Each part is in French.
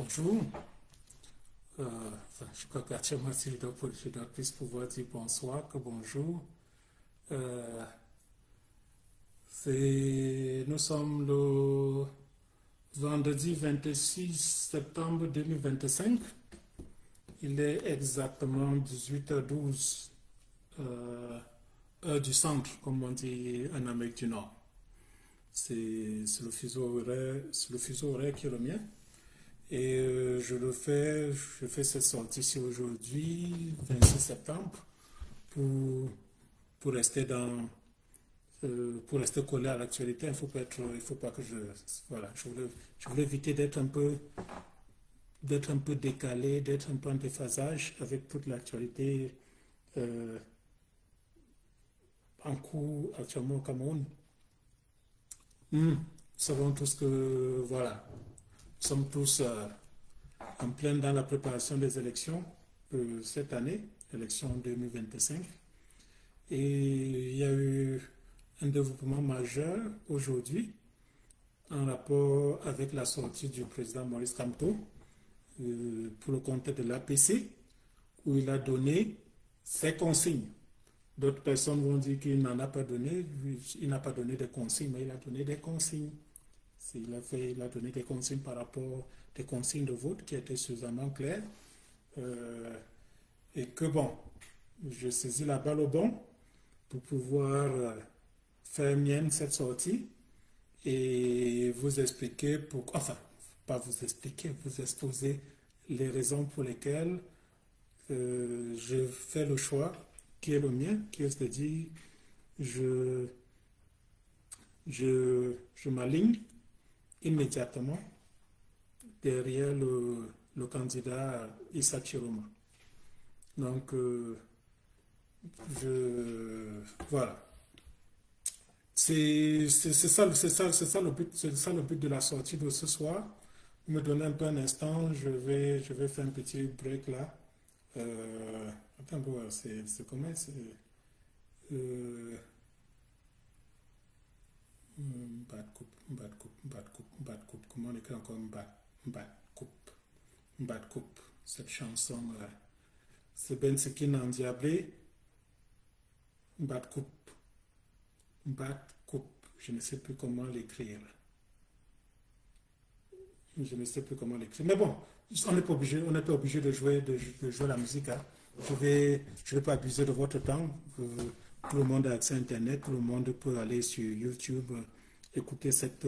Bonjour. Je crois qu'actuellement, je dois plus pouvoir dire bonsoir que bonjour. Euh, nous sommes le vendredi 26 septembre 2025. Il est exactement 18h12, heure du centre, comme on dit en Amérique du Nord. C'est le fuseau horaire qui est le mien. Et je fais cette sortie ici aujourd'hui, 26 septembre, pour, pour rester pour rester collé à l'actualité. Il faut pas que voilà, je voulais éviter d'être un peu décalé, d'être un peu en déphasage avec toute l'actualité euh, en cours actuellement au Cameroun. Nous savons tous que, voilà, nous sommes tous en plein dans la préparation des élections cette année, élections 2025. Et il y a eu un développement majeur aujourd'hui en rapport avec la sortie du président Maurice Kamto pour le compte de l'APC, où il a donné ses consignes. D'autres personnes vont dire qu'il n'en a pas donné, il n'a pas donné de consignes, mais il a donné des consignes. Il a donné des consignes par rapport des consignes de vote qui étaient suffisamment claires. Et que bon, je saisis la balle au bon pour pouvoir faire mienne cette sortie et vous expliquer enfin, pas vous expliquer, vous exposer les raisons pour lesquelles je fais le choix qui est le mien, qui est de dire je m'aligne immédiatement derrière le candidat Issa Chiroma. Donc, voilà. C'est ça le but de la sortie de ce soir. Vous me donnez un peu un instant, je vais faire un petit break là. Attends, c'est comment c'est bad coupe. Comment on écrit encore bad coupe. Cette chanson, c'est Ben Sekin endiablé. Bad coupe. Je ne sais plus comment l'écrire. Mais bon, on n'est pas obligé de jouer la musique. Hein. Je vais pas abuser de votre temps. Tout le monde a accès à Internet, tout le monde peut aller sur YouTube, écouter cette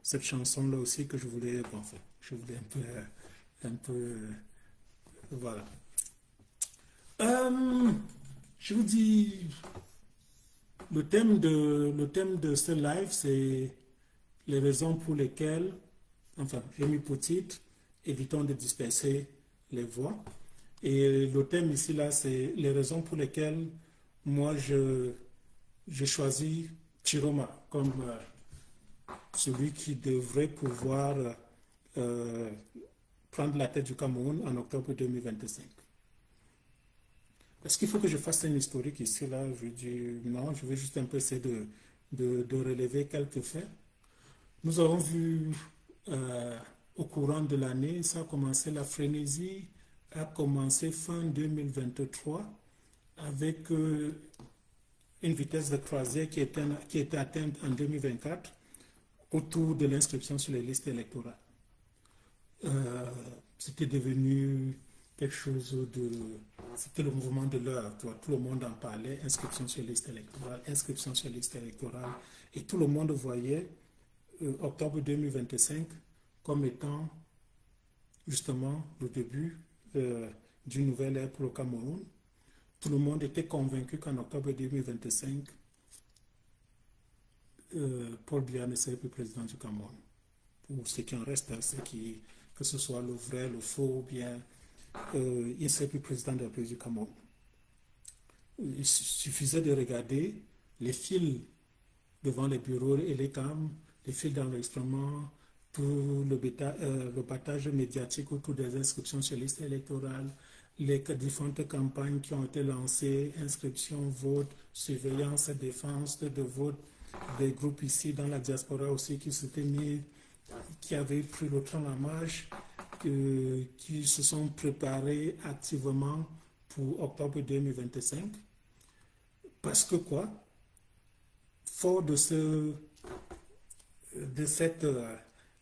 chanson-là aussi que je voulais, je voulais un peu, voilà. Je vous dis, le thème de ce live, c'est les raisons pour lesquelles, j'ai mis pour titre, évitons de disperser les voix. Et le thème ici, là, c'est les raisons pour lesquelles moi, j'ai choisi Chiroma comme celui qui devrait pouvoir prendre la tête du Cameroun en octobre 2025. Est-ce qu'il faut que je fasse un historique ici, là? Je dis non, je vais juste un peu essayer de relever quelques faits. Nous avons vu au courant de l'année, ça a commencé, la frénésie a commencé fin 2023 avec une vitesse de croisière qui était atteinte en 2024 autour de l'inscription sur les listes électorales. C'était devenu quelque chose de... C'était le mouvement de l'heure. Tout le monde en parlait, inscription sur liste électorale, inscription sur liste électorale. Et tout le monde voyait octobre 2025 comme étant justement le début d'une nouvelle ère pour le Cameroun. Tout le monde était convaincu qu'en octobre 2025, Paul Biya ne serait plus président du Cameroun. Pour ce qui en reste, que ce soit le vrai, le faux, ou bien il ne serait plus président de la République du Cameroun. Il suffisait de regarder les fils devant les bureaux et les cams, les fils d'enregistrement, tout le battage médiatique autour des inscriptions sur liste électorale, les différentes campagnes qui ont été lancées, inscription, vote, surveillance, défense de vote, des groupes ici dans la diaspora aussi qui s'étaient mis, qui avaient pris le train en marche, qui se sont préparés activement pour octobre 2025. Parce que quoi? Fort de cette,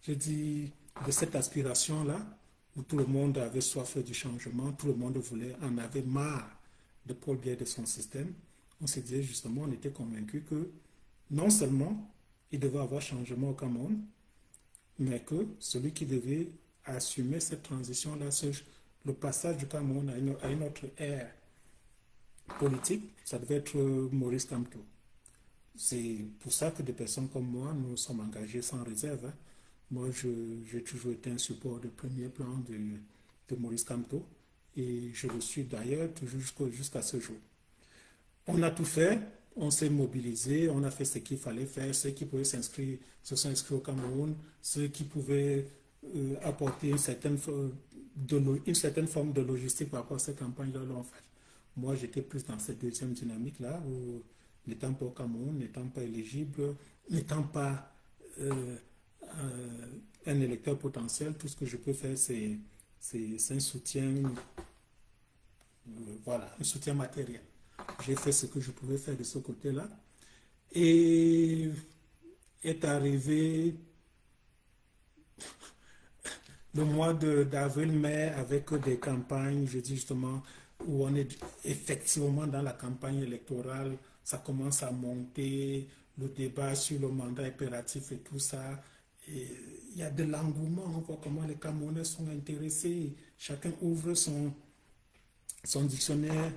je dis, de cette aspiration-là, où tout le monde avait soif du changement, tout le monde en avait marre de Paul Biya et de son système, on s'est dit justement, on était convaincus que non seulement il devait y avoir changement au Cameroun, mais que celui qui devait assumer cette transition-là, le passage du Cameroun à une autre ère politique, ça devait être Maurice Kamto. C'est pour ça que des personnes comme moi, nous sommes engagés sans réserve. Hein. Moi, j'ai toujours été un support de premier plan de Maurice Kamto et je le suis d'ailleurs toujours jusqu'à ce jour. On a tout fait, on s'est mobilisé, on a fait ce qu'il fallait faire, ceux qui pouvaient s'inscrire se sont inscrits au Cameroun, ceux qui pouvaient apporter une certaine forme de logistique par rapport à cette campagne-là l'ont fait. Moi, j'étais plus dans cette deuxième dynamique-là où n'étant pas au Cameroun, n'étant pas éligible, n'étant pas un électeur potentiel, tout ce que je peux faire, c'est un soutien, voilà, un soutien matériel. J'ai fait ce que je pouvais faire de ce côté-là. Et est arrivé le mois d'avril-mai avec des campagnes, je dis justement, où on est effectivement dans la campagne électorale, ça commence à monter, le débat sur le mandat impératif et tout ça. Et il y a de l'engouement, on voit comment les Camerounais sont intéressés, chacun ouvre son dictionnaire,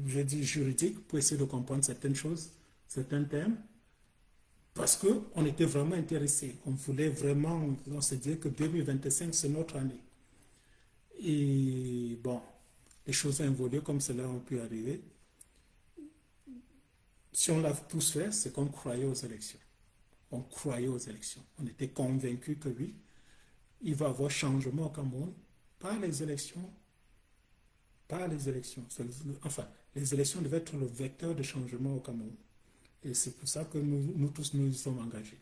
je dis juridique, pour essayer de comprendre certaines choses, certains termes. Parce qu'on était vraiment intéressés. On voulait vraiment, on se disait que 2025, c'est notre année. Et bon, les choses ont évolué comme cela ont pu arriver. Si on l'a tous fait, c'est qu'on croyait aux élections. On croyait aux élections. On était convaincus que oui, il va y avoir changement au Cameroun par les élections. Par les élections. Enfin, les élections devaient être le vecteur de changement au Cameroun. Et c'est pour ça que nous tous nous y sommes engagés.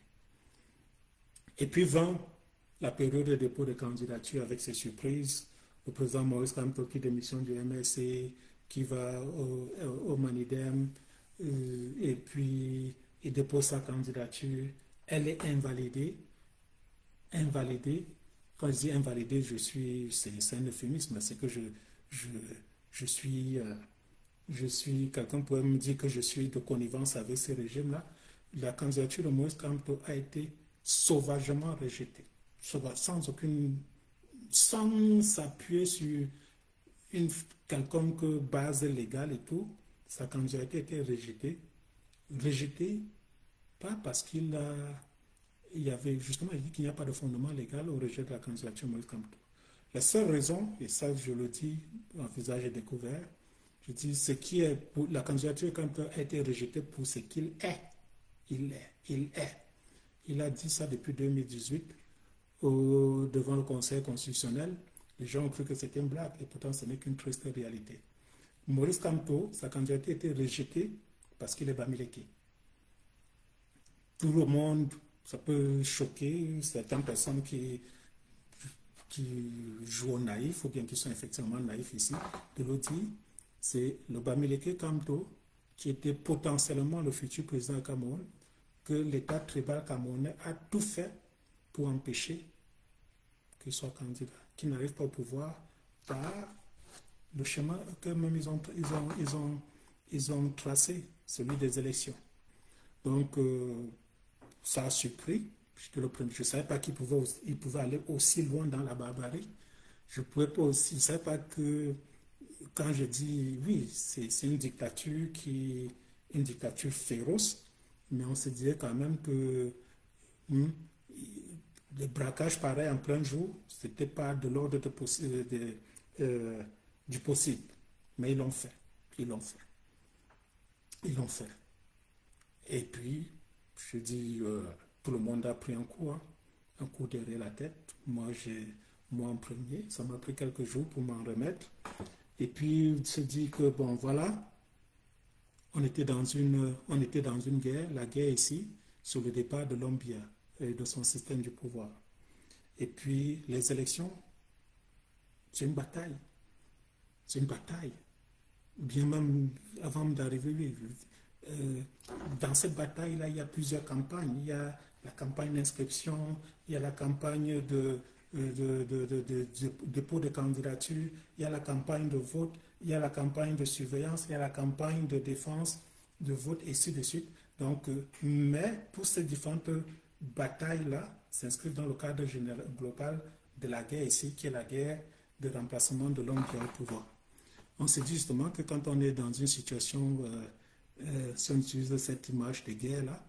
Et puis vint la période de dépôt de candidature avec ses surprises. Le président Maurice Kamto qui démissionne du MRC, qui va au Manidem, et puis il dépose sa candidature. Elle est invalidée. Invalidée. Quand je dis invalidée, c'est un euphémisme, c'est que je suis, quelqu'un pourrait me dire que je suis de connivence avec ce régime-là. La candidature de Maurice Kamto a été sauvagement rejetée, sans s'appuyer sur une quelconque base légale et tout. Sa candidature a été rejetée, pas parce il y avait justement dit qu'il n'y a pas de fondement légal au rejet de la candidature de Maurice Kamto. La seule raison, et ça je le dis en visage découvert, je dis la candidature Kamto a été rejetée pour ce qu'il est. Il est. Il a dit ça depuis 2018 devant le Conseil constitutionnel. Les gens ont cru que c'était une blague et pourtant ce n'est qu'une triste réalité. Maurice Kamto, sa candidature a été rejetée parce qu'il est bamileke. Tout le monde, ça peut choquer certaines personnes qui jouent au naïf ou bien qui sont effectivement naïfs ici, de le dire. C'est le Bamileke Kamto qui était potentiellement le futur président du Cameroun, que l'État tribal camerounais a tout fait pour empêcher qu'il soit candidat, qu'il n'arrive pas au pouvoir par le chemin qu'eux-mêmes ils ont tracé, celui des élections. Donc, ça a surpris. Je ne savais pas qu'il pouvait aller aussi loin dans la barbarie. Je ne savais pas que, quand je dis oui, c'est une dictature une dictature féroce, mais on se disait quand même que les braquages pareils en plein jour, ce n'était pas de l'ordre du possible. Mais ils l'ont fait. Ils l'ont fait. Et puis, je dis, tout le monde a pris un coup derrière la tête. Moi en premier, ça m'a pris quelques jours pour m'en remettre. Et puis, se dit que, bon, voilà, on était dans une guerre, la guerre ici, sur le départ de l'homme Biya et de son système du pouvoir. Et puis, les élections, c'est une bataille. C'est une bataille. Bien même avant d'arriver, dans cette bataille-là, il y a plusieurs campagnes. Il y a la campagne d'inscription, il y a la campagne de dépôt de candidature, il y a la campagne de vote, il y a la campagne de surveillance, il y a la campagne de défense de vote, et ainsi de suite. Donc, mais pour ces différentes batailles-là, s'inscrivent dans le cadre global de la guerre ici, qui est la guerre de remplacement de l'homme qui est au pouvoir. On se dit justement que quand on est dans une situation, si on utilise cette image de guerre-là,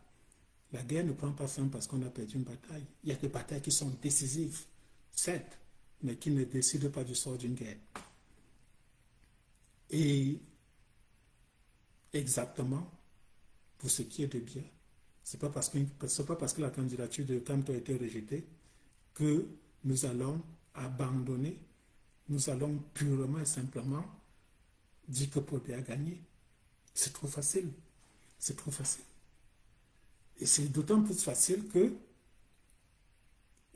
la guerre ne prend pas fin parce qu'on a perdu une bataille. Il y a des batailles qui sont décisives, certes, mais qui ne décident pas du sort d'une guerre. Et exactement, pour ce qui est de bien, ce n'est pas parce que la candidature de Kamto a été rejetée que nous allons abandonner, nous allons purement et simplement dire que Podé a gagné. C'est trop facile. C'est trop facile. Et c'est d'autant plus facile que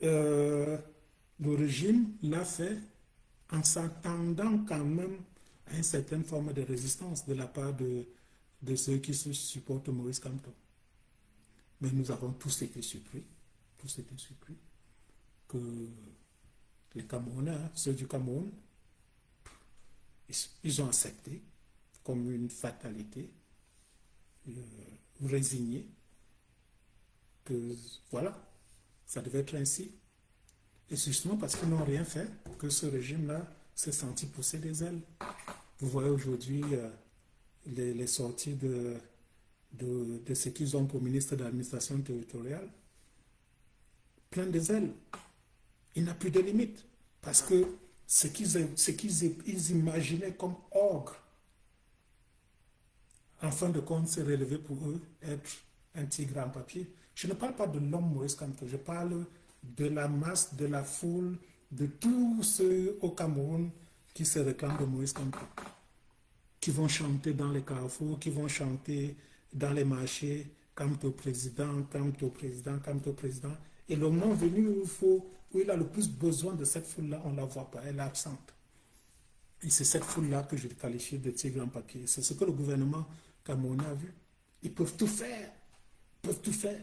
le régime l'a fait en s'attendant quand même à une certaine forme de résistance de la part de ceux qui supportent Maurice Kamto. Mais nous avons tous été surpris que les Camerounais, ceux du Cameroun, ils ont accepté comme une fatalité, résigné, que voilà, ça devait être ainsi. Et c'est justement parce qu'ils n'ont rien fait que ce régime-là s'est senti pousser des ailes. Vous voyez aujourd'hui les sorties de ce qu'ils ont pour ministre de l'administration territoriale, plein des ailes. Il n'a plus de limite. Parce que ce qu'ils imaginaient comme ogre, en fin de compte, c'est relevé pour eux être un tigre en papier. Je ne parle pas de l'homme Maurice Kamto, je parle de la masse, de la foule, de tous ceux au Cameroun qui se réclament de Maurice Kamto, qui vont chanter dans les carrefours, qui vont chanter dans les marchés, Kamto président, Kamto président, Kamto président. Et le moment venu où il a le plus besoin de cette foule-là, on ne la voit pas, elle est absente. Et c'est cette foule-là que je qualifie de tigre en papier. C'est ce que le gouvernement camerounais a vu. Ils peuvent tout faire. Ils peuvent tout faire.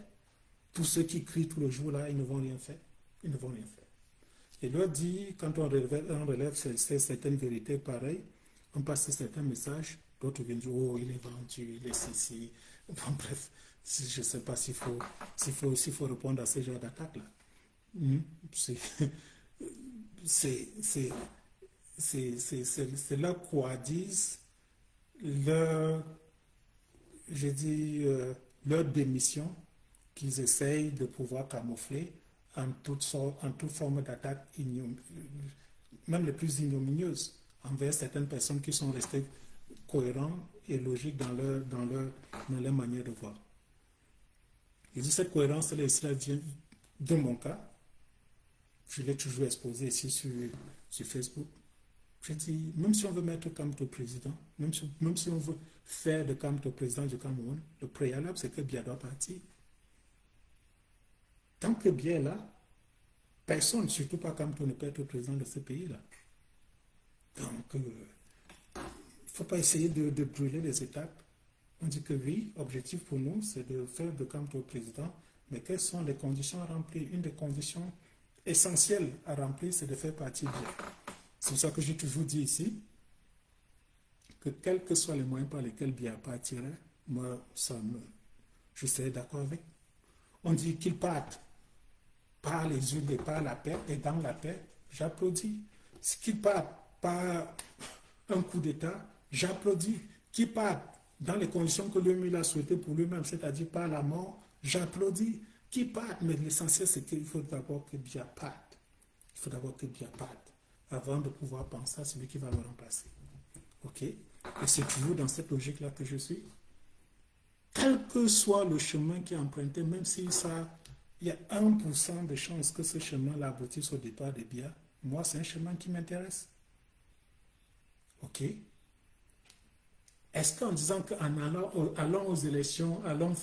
Tous ceux qui crient tout le jour là, ils ne vont rien faire. Ils ne vont rien faire. Et leur dit, quand on relève certaines vérités pareilles, on passe certains messages, d'autres viennent dire, oh, il est vendu, il est ceci. Bon, bref, je ne sais pas s'il faut répondre à ce genre d'attaque-là. C'est leur couardise, leur démission qu'ils essayent de pouvoir camoufler en toute forme d'attaque, même les plus ignominieuses, envers certaines personnes qui sont restées cohérentes et logiques dans leur manière de voir. Et cette cohérence-là, cela vient de mon cas. Je l'ai toujours exposé ici sur Facebook. Je dis, même si on veut mettre Kamto président, même si on veut faire de Kamto président du Cameroun, le préalable, c'est que Biya doit partir. Tant que Biya est là, personne, surtout pas Kamto, ne peut être président de ce pays-là. Donc, il ne faut pas essayer de brûler les étapes. On dit que oui, l'objectif pour nous, c'est de faire de Kamto président, mais quelles sont les conditions à remplir? Une des conditions essentielles à remplir, c'est de faire partir Biya. C'est pour ça que j'ai toujours dit ici que quels que soient les moyens par lesquels Biya partirait, moi, je serais d'accord avec. On dit qu'il parte par les urnes et par la paix, et dans la paix, j'applaudis. Qu'il parte par un coup d'État, j'applaudis. Qu'il parte dans les conditions que lui-même a souhaité pour lui-même, c'est-à-dire par la mort, j'applaudis. Qu'il parte, mais l'essentiel, c'est qu'il faut d'abord que Biya parte. Il faut d'abord que Biya parte, avant de pouvoir penser à celui qui va le remplacer. Ok? Et c'est toujours dans cette logique-là que je suis. Quel que soit le chemin qui est emprunté, même si il y a 1% de chance que ce chemin-là aboutisse au départ de Biya, moi, c'est un chemin qui m'intéresse. Ok? Est-ce qu'en disant qu'en allant aux élections, allons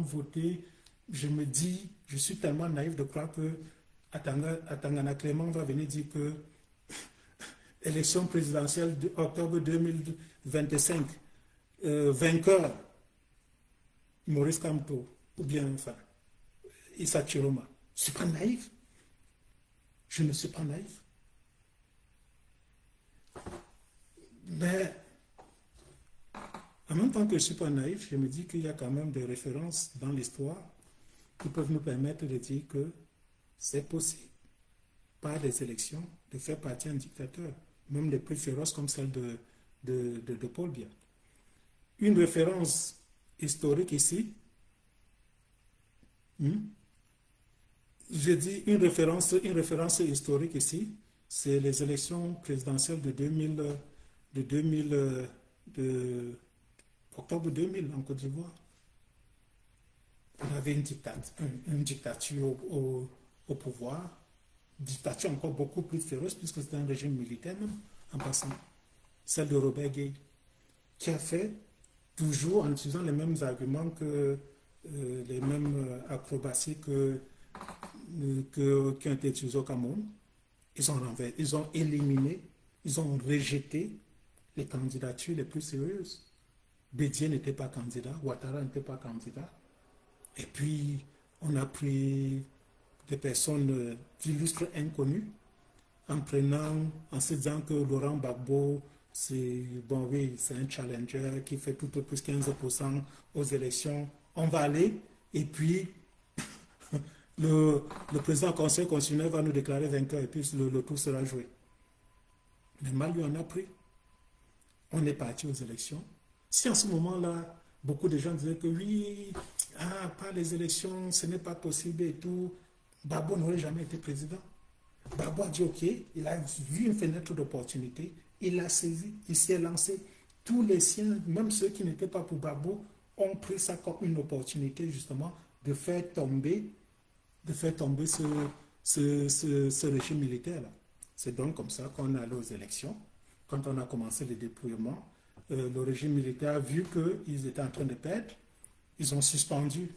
voter, je me dis, je suis tellement naïf de croire que Atangana Clément va venir dire que élection présidentielle d'octobre 2025, vainqueur, Maurice Kamto, ou bien enfin, Issa Chiroma. Je ne suis pas naïf. Je ne suis pas naïf. Mais en même temps que je ne suis pas naïf, je me dis qu'il y a quand même des références dans l'histoire qui peuvent nous permettre de dire que c'est possible, par des élections, de faire partie un dictateur, même les plus féroces comme celle de Paul Biya. Une référence historique ici, je dis une référence historique ici, c'est les élections présidentielles de octobre 2000 en Côte d'Ivoire. On avait une dictature au pouvoir, dictature encore beaucoup plus féroce puisque c'était un régime militaire même, en passant, celle de Robert Gueye, qui a fait toujours en utilisant les mêmes arguments que les mêmes acrobaties qui ont été utilisées au Cameroun. Ils ont éliminé, ils ont rejeté les candidatures les plus sérieuses. Bédié n'était pas candidat, Ouattara n'était pas candidat. Et puis, on a pris des personnes d'illustres inconnus en se disant que Laurent Gbagbo, c'est bon, oui, c'est un challenger qui fait tout au plus 15% aux élections. On va aller et puis le président du Conseil constitutionnel va nous déclarer vainqueur et puis le tour sera joué. Mais mal lui en a pris. On est parti aux élections. Si en ce moment-là, beaucoup de gens disaient que oui, par les élections, ce n'est pas possible et tout, Gbagbo n'aurait jamais été président. Gbagbo a dit ok, il a vu une fenêtre d'opportunité, il l'a saisi, il s'est lancé. Tous les siens, même ceux qui n'étaient pas pour Gbagbo, ont pris ça comme une opportunité justement de faire tomber ce régime militaire-là. C'est donc comme ça qu'on est allé aux élections. Quand on a commencé le dépouillement, le régime militaire a vu qu'ils étaient en train de perdre. Ils ont suspendu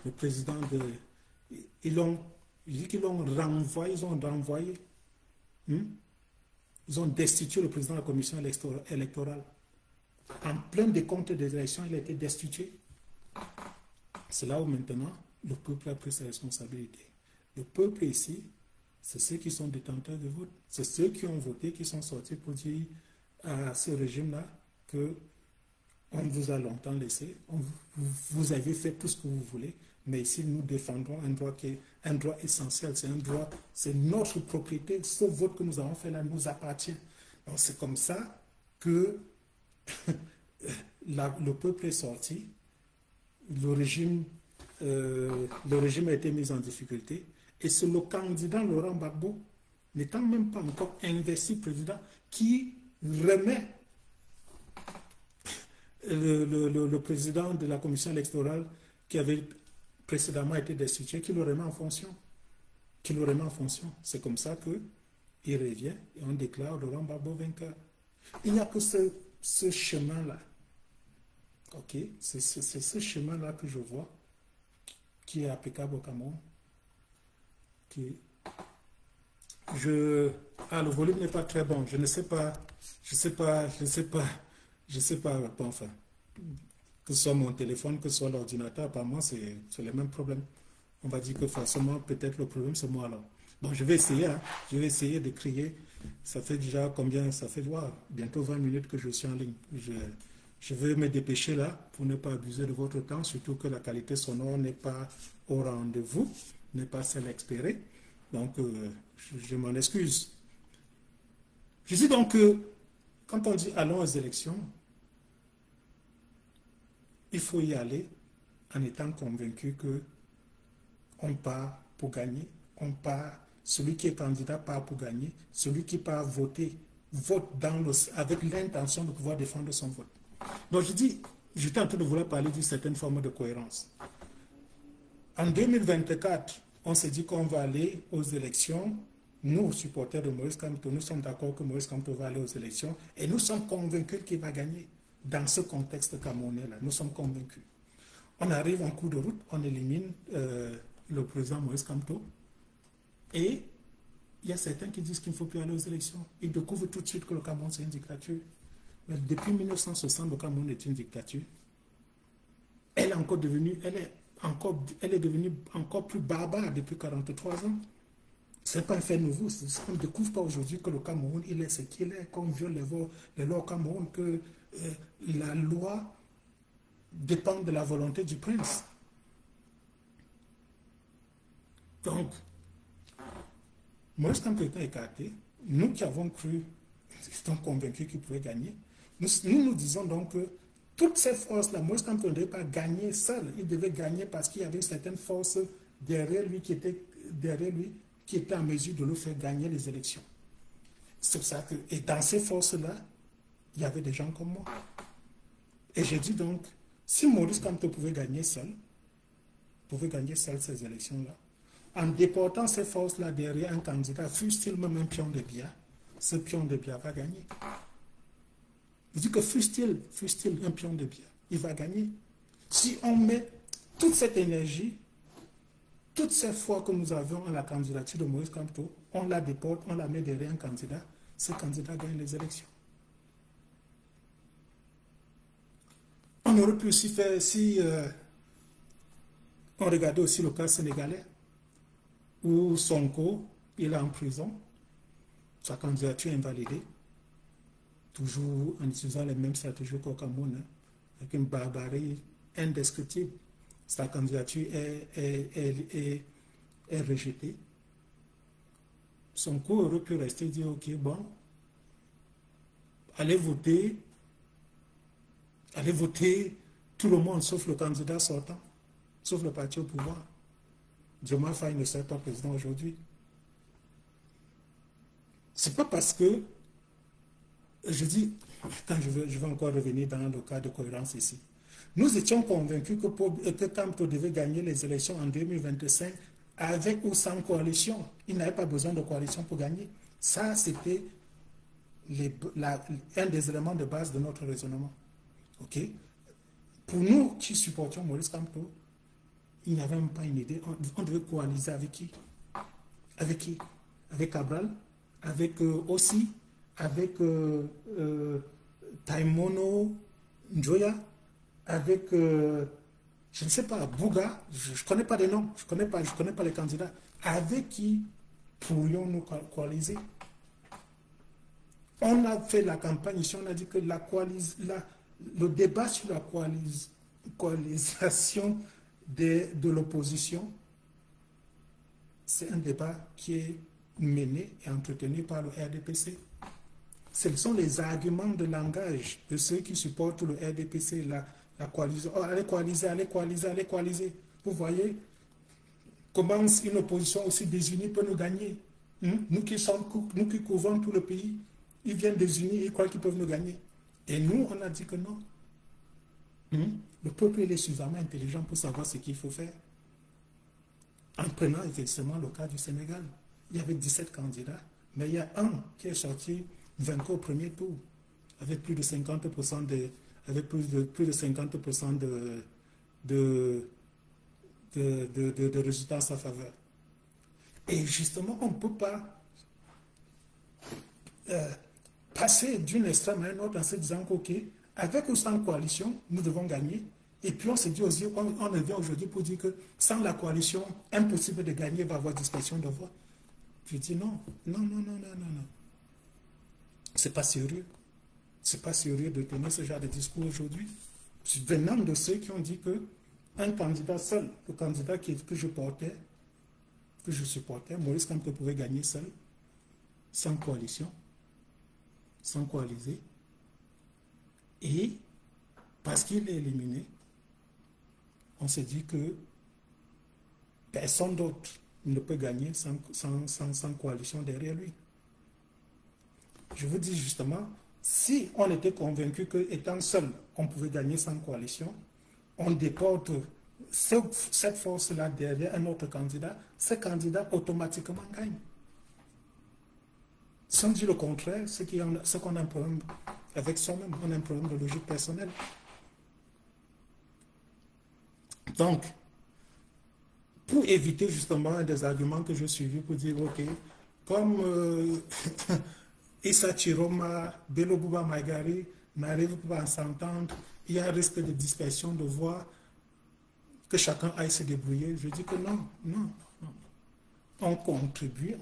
le président de... Ils ont renvoyé. Ils ont destitué le président de la commission électorale. En plein décompte des élections, il a été destitué. C'est là où maintenant, le peuple a pris ses responsabilités. Le peuple ici, c'est ceux qui sont détenteurs de vote. C'est ceux qui ont voté, qui sont sortis pour dire à ce régime-là que on vous a longtemps laissé, vous avez fait tout ce que vous voulez, mais ici nous défendons un droit qui est un droit essentiel, c'est un droit, c'est notre propriété, ce vote que nous avons fait là nous appartient. Donc c'est comme ça que le peuple est sorti, le régime a été mis en difficulté, et c'est le candidat Laurent Gbagbo, n'étant même pas encore investi président, qui remet le président de la commission électorale qui avait précédemment été destitué, qui le remet en fonction. C'est comme ça qu'il revient et on déclare Laurent Gbagbo vainqueur. Il n'y a que ce chemin-là. Ok, c'est ce chemin-là que je vois qui est applicable au Cameroun. Le volume n'est pas très bon. Je ne sais pas, bon, enfin, que ce soit mon téléphone, que ce soit l'ordinateur, apparemment, c'est les mêmes problèmes. On va dire que forcément, peut-être le problème, c'est moi alors. Bon, je vais essayer de crier. Ça fait déjà combien? Ça fait bientôt 20 minutes que je suis en ligne. Je vais me dépêcher là pour ne pas abuser de votre temps, surtout que la qualité sonore n'est pas au rendez-vous, n'est pas celle espérée. Donc, je m'en excuse. Je dis donc que quand on dit allons aux élections, il faut y aller en étant convaincu qu'on part pour gagner, celui qui est candidat part pour gagner, celui qui part voter, vote avec l'intention de pouvoir défendre son vote. Donc je dis, j'étais en train de vouloir parler d'une certaine forme de cohérence. En 2024, on s'est dit qu'on va aller aux élections. Nous, supporters de Maurice Kamto, nous sommes d'accord que Maurice Kamto va aller aux élections et nous sommes convaincus qu'il va gagner. Dans ce contexte camerounais-là, nous sommes convaincus. On arrive en cours de route, on élimine le président Maurice Kamto et il y a certains qui disent qu'il ne faut plus aller aux élections. Ils découvrent tout de suite que le Cameroun, c'est une dictature. Mais depuis 1960, le Cameroun est une dictature. Elle est encore devenue, elle est devenue encore plus barbare depuis 43 ans. Ce n'est pas un fait nouveau. On ne découvre pas aujourd'hui que le Cameroun, il est ce qu'il est, qu'on viole les lois au Cameroun, que la loi dépend de la volonté du prince. Donc, Maurice Kamto étant écarté, nous qui avons cru, étant convaincus qu'il pouvait gagner, nous disons donc que toutes ces forces-là, Maurice Kamto ne devait pas gagner seul. Il devait gagner parce qu'il y avait certaines forces derrière lui qui étaient en mesure de le faire gagner les élections. C'est pour ça que, et dans ces forces-là, il y avait des gens comme moi. Et j'ai dit donc, si Maurice Kamto pouvait gagner seul ces élections-là, en déportant ces forces-là derrière un candidat, fût-il même un pion de billard, ce pion de billard va gagner. Je dis que fût-il un pion de billard, il va gagner. Si on met toute cette énergie, toute cette foi que nous avions à la candidature de Maurice Kamto, on la déporte, on la met derrière un candidat, ce candidat gagne les élections. On aurait pu aussi faire, si on regardait aussi le cas sénégalais, où Sonko, il est en prison, sa candidature est invalidée, toujours en utilisant les mêmes stratégies qu'au Cameroun, avec une barbarie indescriptible. Sa candidature est rejetée. Sonko aurait pu rester et dire, ok, bon, allez voter tout le monde, sauf le candidat sortant, sauf le parti au pouvoir. Diomaye Faye ne serait pas président aujourd'hui. C'est pas parce que, je dis, quand je vais encore revenir dans le cas de cohérence ici. Nous étions convaincus que Kamto devait gagner les élections en 2025 avec ou sans coalition. Il n'avait pas besoin de coalition pour gagner. Ça, c'était un des éléments de base de notre raisonnement. OK? Pour nous qui supportions Maurice Kamto, il n'y avait même pas une idée. On devait coaliser avec qui? Avec qui? Avec Cabral, avec Ossi, avec Taimono Njoya, avec, je ne sais pas, Bouga, je ne connais pas les noms, je ne connais pas les candidats. Avec qui pourrions-nous coaliser? On a fait la campagne ici, on a dit que le débat sur la coalisation de l'opposition, c'est un débat qui est mené et entretenu par le RDPC. Ce sont les arguments de langage de ceux qui supportent le RDPC, la coalition. Oh, allez coaliser, allez coaliser, allez coaliser. Vous voyez comment une opposition aussi désunie peut nous gagner. Nous qui couvrons tout le pays, ils viennent désunis, ils croient qu'ils peuvent nous gagner. Et nous, on a dit que non. Le peuple il est suffisamment intelligent pour savoir ce qu'il faut faire. En prenant effectivement le cas du Sénégal, il y avait 17 candidats, mais il y a un qui est sorti vainqueur au premier tour, avec plus de 50% de résultats en sa faveur. Et justement, on ne peut pas passer d'une extrême à une autre en se disant qu'ok, avec ou sans coalition, nous devons gagner. Et puis on se dit aussi, on vient aujourd'hui pour dire que sans la coalition, impossible de gagner, il va y avoir dispersion de voix. Je dis non. C'est pas sérieux. C'est pas sérieux de tenir ce genre de discours aujourd'hui. Venant de ceux qui ont dit que un candidat seul, le candidat que je supportais, Maurice Kamto pouvait gagner seul, sans coalition, sans coaliser. Et parce qu'il est éliminé, on se dit que personne d'autre ne peut gagner sans coalition derrière lui. Je vous dis justement, si on était convaincu qu'étant seul, on pouvait gagner sans coalition, on déporte cette force-là derrière un autre candidat, ce candidat automatiquement gagne. Si on dit le contraire, c'est qu'on a un problème avec soi-même, on a un problème de logique personnelle. Donc, pour éviter justement des arguments que je suivis pour dire, ok, comme Issa Chiroma, Bello Bouba Maïgari n'arrivent pas à s'entendre, il y a un risque de dispersion de voix, que chacun aille se débrouiller. Je dis que non, non, non. On contribue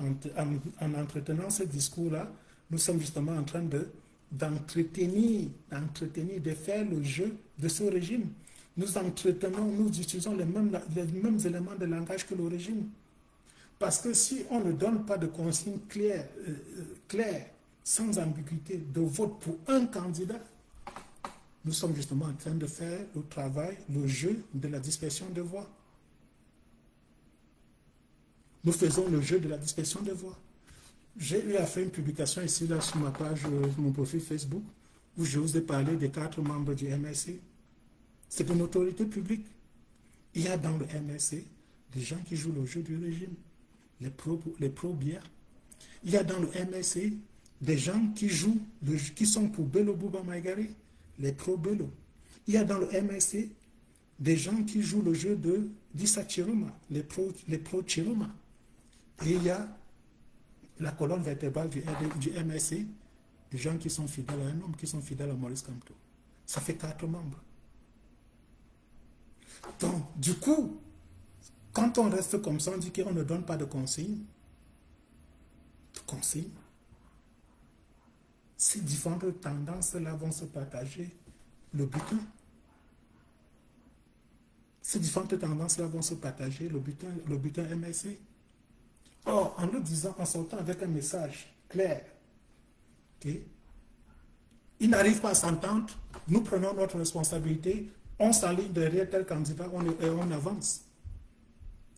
en entretenant ce discours-là. Nous sommes justement en train d'entretenir, de faire le jeu de ce régime. Nous entretenons, nous utilisons les mêmes éléments de langage que le régime. Parce que si on ne donne pas de consignes claires, sans ambiguïté, de vote pour un candidat, nous sommes justement en train de faire le travail, le jeu de la dispersion de voix. Nous faisons le jeu de la dispersion de voix. J'ai eu à faire une publication ici, là, sur ma page, mon profil Facebook, où je vous ai parlé des 4 membres du MRC. C'est une autorité publique. Il y a dans le MRC des gens qui jouent le jeu du régime, les pro-bières. Il y a dans le MRC des gens qui sont pour Bello Bouba Maïgari, les pro-Bello. Il y a dans le MRC des gens qui jouent le jeu d'Issa Chiroma, les pro-Chiroma. Et il y a la colonne vertébrale du MRC, des gens qui sont fidèles à un homme, qui sont fidèles à Maurice Kamto. Ça fait 4 membres. Donc, du coup, quand on reste comme ça, on dit qu'on ne donne pas de consignes, ces différentes tendances-là vont se partager le butin. Ces différentes tendances-là vont se partager le butin MRC. Or, en le disant, en sortant avec un message clair, okay, ils n'arrivent pas à s'entendre, nous prenons notre responsabilité, on s'aligne derrière tel candidat et on avance.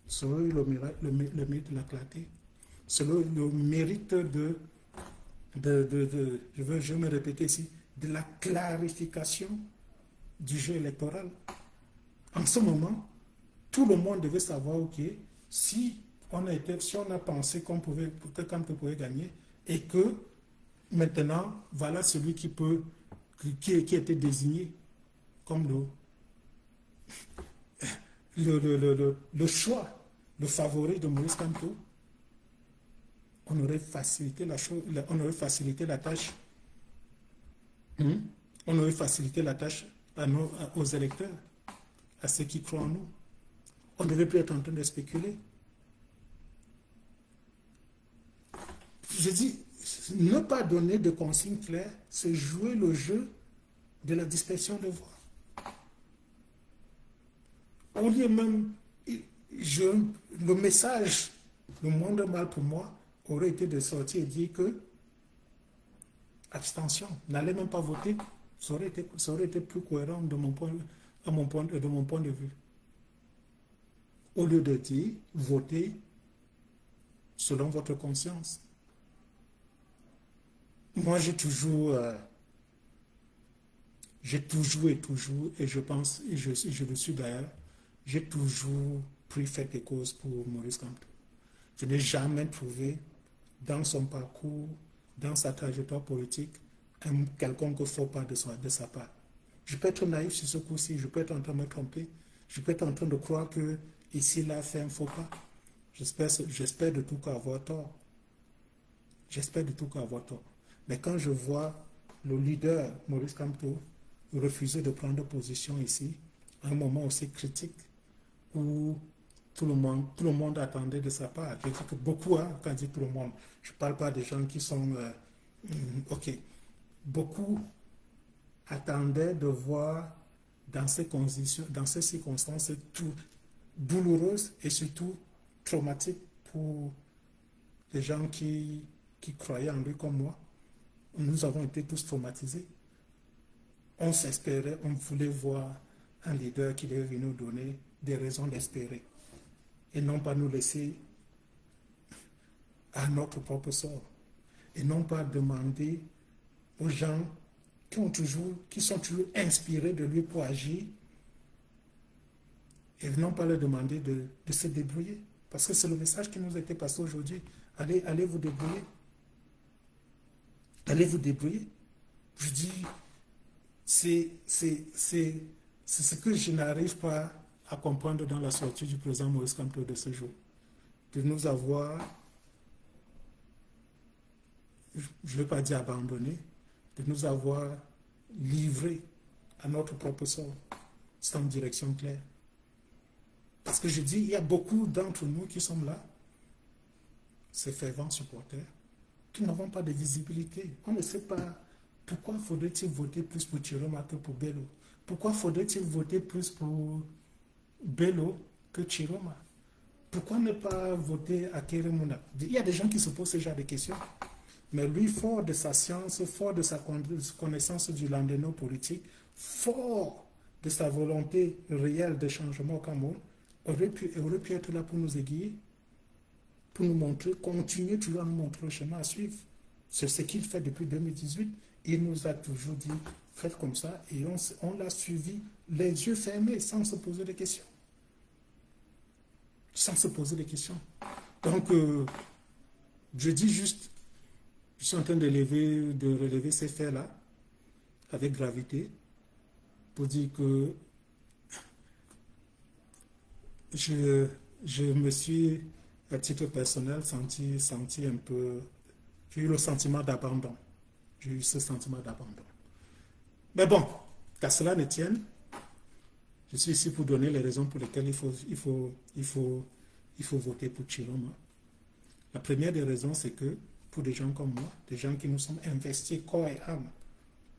Selon le mérite de la clarté, selon le mérite je veux me répéter ici, de la clarification du jeu électoral. En ce moment, tout le monde devait savoir, ok, si on a pensé que Kamto pouvait gagner et que maintenant, voilà celui qui était désigné comme le choix, le favori de Maurice Kamto, on aurait facilité la tâche. On aurait facilité la tâche aux électeurs, à ceux qui croient en nous. On ne devait plus être en train de spéculer. Je dis, ne pas donner de consignes claires, c'est jouer le jeu de la dispersion de voix. Au lieu même, le message, le moindre mal pour moi, aurait été de sortir et dire que abstention, n'allez même pas voter, ça aurait été plus cohérent de mon point de vue. Au lieu de dire, votez selon votre conscience. Moi, j'ai toujours, et je pense, et je le suis d'ailleurs, j'ai toujours pris fait et cause pour Maurice Kamto. Je n'ai jamais trouvé dans son parcours, dans sa trajectoire politique, un quelconque faux pas de sa part. Je peux être naïf sur ce coup-ci, je peux être en train de me tromper, je peux être en train de croire que ici, là, fait un faux pas. J'espère de tout cas avoir tort. J'espère de tout cas avoir tort. Mais quand je vois le leader, Maurice Kamto, refuser de prendre position ici, à un moment aussi critique, où tout le monde attendait de sa part. Je dis que beaucoup, hein, quand je dis tout le monde, je ne parle pas des gens qui sont... ok. Beaucoup attendaient de voir dans ces circonstances tout douloureuses et surtout traumatiques pour les gens qui croyaient en lui comme moi. Nous avons été tous traumatisés. On s'espérait, on voulait voir un leader qui devait nous donner des raisons d'espérer et non pas nous laisser à notre propre sort et non pas demander aux gens qui sont toujours inspirés de lui pour agir et non pas leur demander de se débrouiller, parce que c'est le message qui nous a été passé aujourd'hui. Allez vous débrouiller. Allez vous débrouiller. Je dis, c'est ce que je n'arrive pas à comprendre dans la sortie du président Maurice Kamto de ce jour. De nous avoir je ne veux pas dire abandonné, de nous avoir livrés à notre propre sort, sans direction claire. Parce que je dis, il y a beaucoup d'entre nous qui sont là, ces fervents supporters, qui n'avons pas de visibilité. On ne sait pas pourquoi faudrait-il voter plus pour Chiroma que pour Bello. Pourquoi faudrait-il voter plus pour Bello que Chiroma? Pourquoi ne pas voter à Keremuna? Il y a des gens qui se posent ce genre de questions. Mais lui, fort de sa science, fort de sa connaissance du lendemain politique, fort de sa volonté réelle de changement au Cameroun, aurait pu être là pour nous aiguiller, pour nous montrer, continuer toujours à nous montrer le chemin à suivre. C'est ce qu'il fait depuis 2018. Il nous a toujours dit, faites comme ça, et on l'a suivi les yeux fermés, sans se poser de questions. Sans se poser de questions. Donc, je dis juste, je suis en train de relever ces faits-là, avec gravité, pour dire que je me suis, à titre personnel, senti un peu... J'ai eu le sentiment d'abandon. J'ai eu ce sentiment d'abandon. Mais bon, qu'à cela ne tienne, je suis ici pour donner les raisons pour lesquelles il faut voter pour Chiroma. La première des raisons, c'est que pour des gens comme moi, des gens qui nous sommes investis corps et âme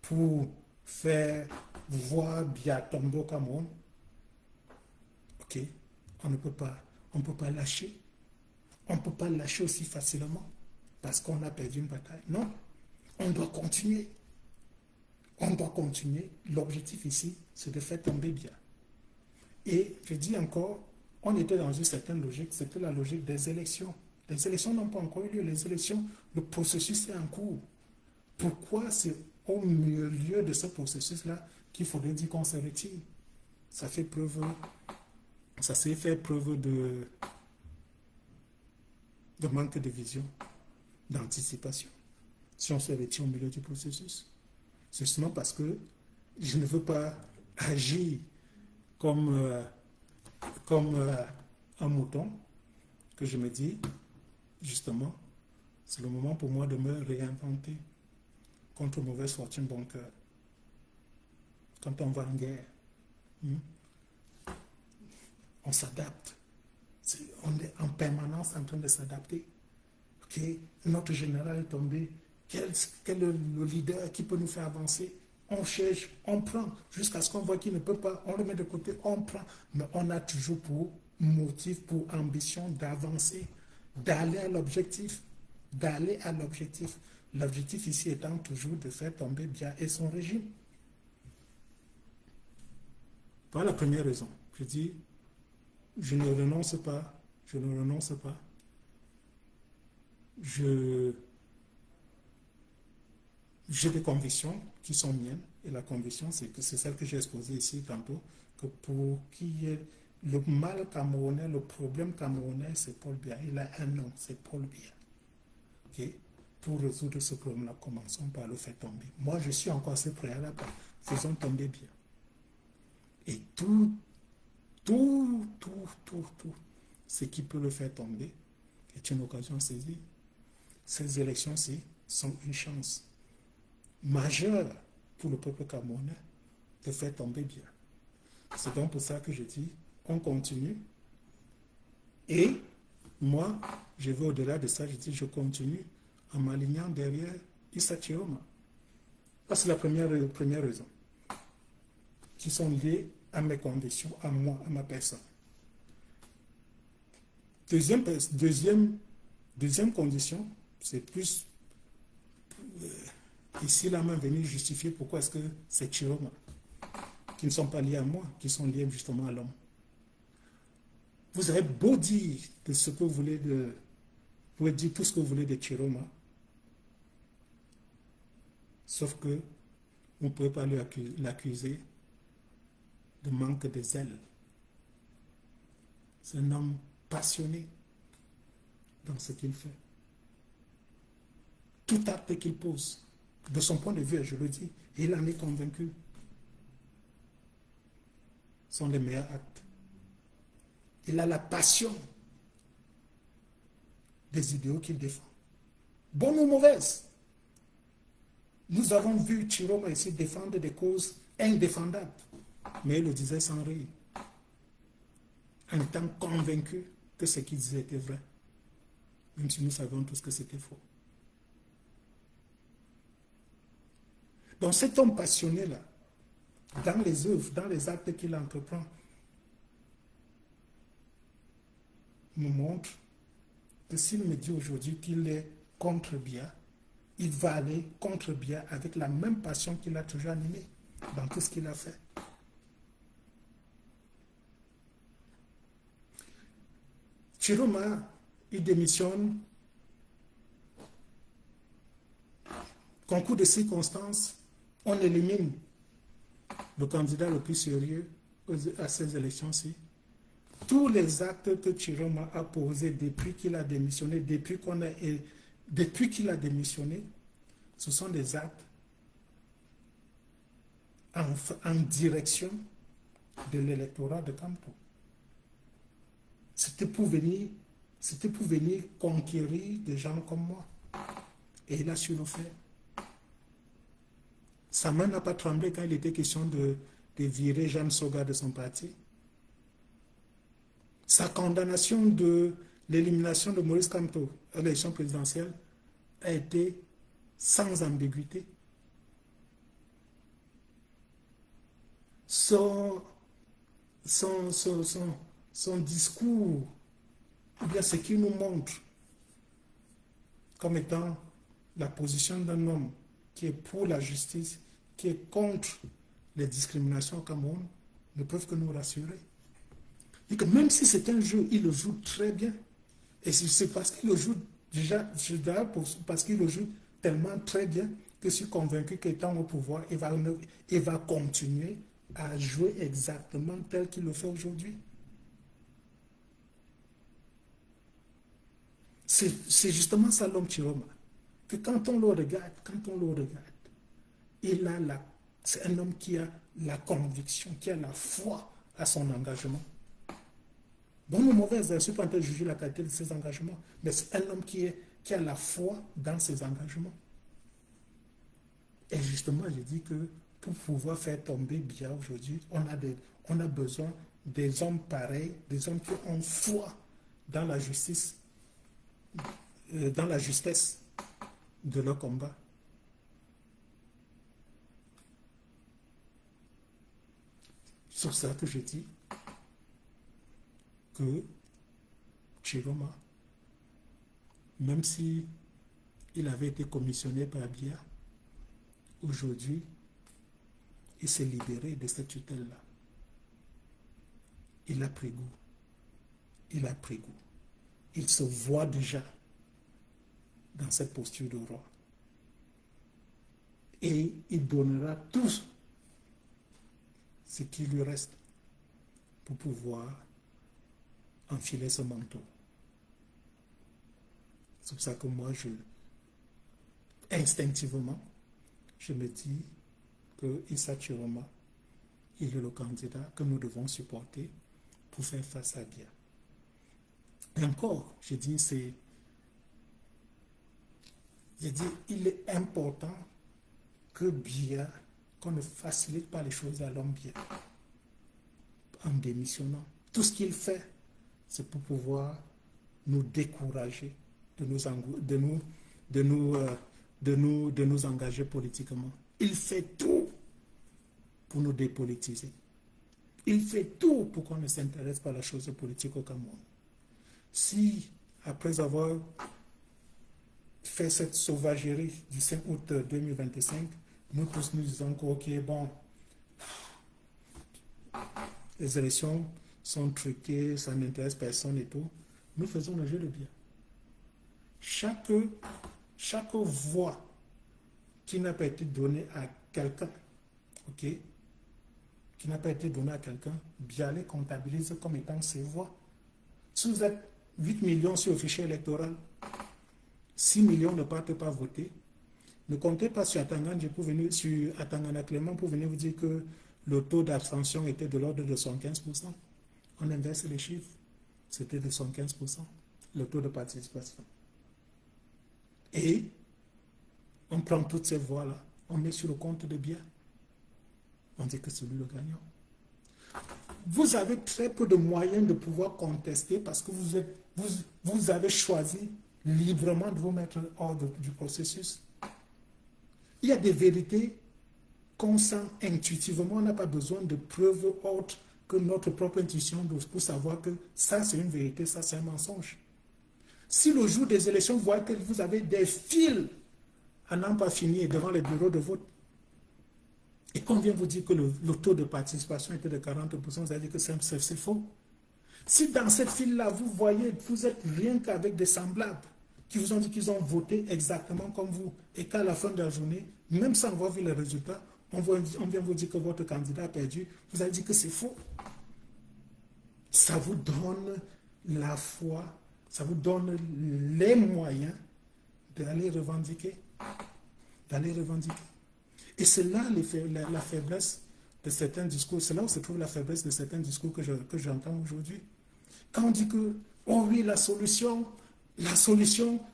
pour faire voir Biatombo Cameroun, ok, on ne peut pas lâcher. On ne peut pas lâcher aussi facilement parce qu'on a perdu une bataille. Non, on doit continuer. On doit continuer. L'objectif ici, c'est de faire tomber bien. Et je dis encore, on était dans une certaine logique, c'était la logique des élections. Les élections n'ont pas encore eu lieu. Les élections, le processus est en cours. Pourquoi c'est au milieu de ce processus-là qu'il faudrait dire qu'on se retire? Ça s'est fait preuve de manque de vision, d'anticipation. Si on se retire au milieu du processus, c'est seulement parce que je ne veux pas agir comme un mouton que je me dis, justement, c'est le moment pour moi de me réinventer contre mauvaise fortune, bon cœur. Quand on va en guerre, on s'adapte. On est en permanence en train de s'adapter. Okay? Notre général est tombé. Quel est le leader qui peut nous faire avancer? On cherche, on prend, jusqu'à ce qu'on voit qu'il ne peut pas, on le met de côté, on prend. Mais on a toujours pour motif, pour ambition d'avancer, d'aller à l'objectif. D'aller à l'objectif. L'objectif ici étant toujours de faire tomber Biya et son régime. Voilà la première raison. Je dis, je ne renonce pas, je ne renonce pas. J'ai des convictions qui sont miennes, et la conviction, c'est celle que j'ai exposée ici tantôt, que pour qu'il y ait le mal camerounais, le problème camerounais, c'est Paul Biya. Il a un nom, c'est Paul Biya. Okay? Pour résoudre ce problème-là, commençons par le faire tomber. Moi, je suis encore assez prêt à la part. Faisons tomber Biya. Et tout ce qui peut le faire tomber est une occasion saisie. Ces élections-ci sont une chance majeure pour le peuple camerounais de faire tomber Biya. C'est donc pour ça que je dis, on continue. Et moi, je vais au-delà de ça, je dis, je continue en m'alignant derrière Issa Chiroma. Ça, c'est la première raison. Qui sont liées à mes conditions, à moi, à ma personne. Deuxième condition, c'est plus ici la main venir justifier pourquoi est-ce que c'est Chiroma, qui ne sont pas liés à moi, qui sont liés justement à l'homme. Vous avez beau dire de ce que vous voulez vous pouvez dire tout ce que vous voulez de Chiroma, sauf que vous ne pouvez pas l'accuser de manque de zèle. C'est un homme passionné dans ce qu'il fait. Tout acte qu'il pose, de son point de vue, je le dis, il en est convaincu, sont les meilleurs actes. Il a la passion des idéaux qu'il défend. Bonne ou mauvaise, Nous avons vu Chiroma ici défendre des causes indéfendables, mais il le disait sans rire, en étant convaincu que ce qu'il disait était vrai, même si nous savions tous que c'était faux. Donc cet homme passionné-là, dans les œuvres, dans les actes qu'il entreprend, nous montre que s'il me dit aujourd'hui qu'il est contre Biya, il va aller contre Biya avec la même passion qu'il a toujours animée dans tout ce qu'il a fait. Chiroma, il démissionne. Concours de circonstances, on élimine le candidat le plus sérieux à ces élections-ci. Tous les actes que Chiroma a posés depuis qu'il a démissionné, depuis qu'il a démissionné, ce sont des actes en direction de l'électorat de Kamto. C'était pour venir conquérir des gens comme moi. Et il a su le faire. Sa main n'a pas tremblé quand il était question de virer Jeanne Soga de son parti. Sa condamnation de l'élimination de Maurice Kamto à l'élection présidentielle a été sans ambiguïté. Son discours, ou bien ce qu'il nous montre comme étant la position d'un homme qui est pour la justice, qui est contre les discriminations au Cameroun, ne peuvent que nous rassurer. Et que même si c'est un jeu, il le joue très bien. Et c'est parce qu'il le joue déjà, parce qu'il le joue tellement très bien que je suis convaincu qu'étant au pouvoir, il va continuer à jouer exactement tel qu'il le fait aujourd'hui. C'est justement ça l'homme Chiroma. Que quand on le regarde, c'est un homme qui a la conviction, qui a la foi à son engagement. Bon ou mauvais, je ne suis pas en train de juger la qualité de ses engagements, mais c'est un homme qui a la foi dans ses engagements. Et justement, je dis que pour pouvoir faire tomber Biya aujourd'hui, on a besoin des hommes pareils, des hommes qui ont foi dans la justice, dans la justesse de leur combat. C'est pour ça que je dis que Chiroma, même si il avait été commissionné par Biya, aujourd'hui, il s'est libéré de cette tutelle-là. Il a pris goût. Il a pris goût. Il se voit déjà dans cette posture de roi. Et il donnera tout ce qui lui reste pour pouvoir enfiler ce manteau. C'est pour ça que moi, instinctivement, je me dis que Issa Chiroma, il est le candidat que nous devons supporter pour faire face à Biya. Et encore, je dis, il est important que Biya, qu'on ne facilite pas les choses à l'homme Biya en démissionnant. Tout ce qu'il fait, c'est pour pouvoir nous décourager de nous engager politiquement. Il fait tout pour nous dépolitiser. Il fait tout pour qu'on ne s'intéresse pas à la chose politique au Cameroun. Si, après avoir fait cette sauvagerie du 5 août 2025, nous tous nous disons que, ok, bon, les élections sont truquées, ça n'intéresse personne et tout, nous faisons le jeu de Biya. Chaque voix qui n'a pas été donnée à quelqu'un, ok, qui n'a pas été donnée à quelqu'un, Biya les comptabilise comme étant ses voix. Si vous êtes 8 millions sur le fichier électoral, 6 millions ne partent pas voter, ne comptez pas sur Atangana Clément pour venir vous dire que le taux d'abstention était de l'ordre de 75%. On inverse les chiffres, c'était de 75%, le taux de participation. Et on prend toutes ces voix-là on met sur le compte de biens. On dit que c'est lui le gagnant. Vous avez très peu de moyens de pouvoir contester parce que vous avez choisi librement de vous mettre hors du processus. Il y a des vérités qu'on sent intuitivement. On n'a pas besoin de preuves autres que notre propre intuition pour savoir que ça c'est une vérité, ça c'est un mensonge. Si le jour des élections, vous voyez que vous avez des files à n'en pas finir devant les bureaux de vote, et qu'on vient vous dire que le taux de participation était de 40%, vous allez dire que c'est faux. Si dans cette file-là, vous voyez, vous êtes rien qu'avec des semblables qui vous ont dit qu'ils ont voté exactement comme vous, et qu'à la fin de la journée, même sans avoir vu les résultats, on vient vous dire que votre candidat a perdu, vous allez dire que c'est faux. Ça vous donne la foi, ça vous donne les moyens d'aller revendiquer. Et c'est là la faiblesse de certains discours, c'est là où se trouve la faiblesse de certains discours que j'entends aujourd'hui. Quand on dit que, oh oui, la solution,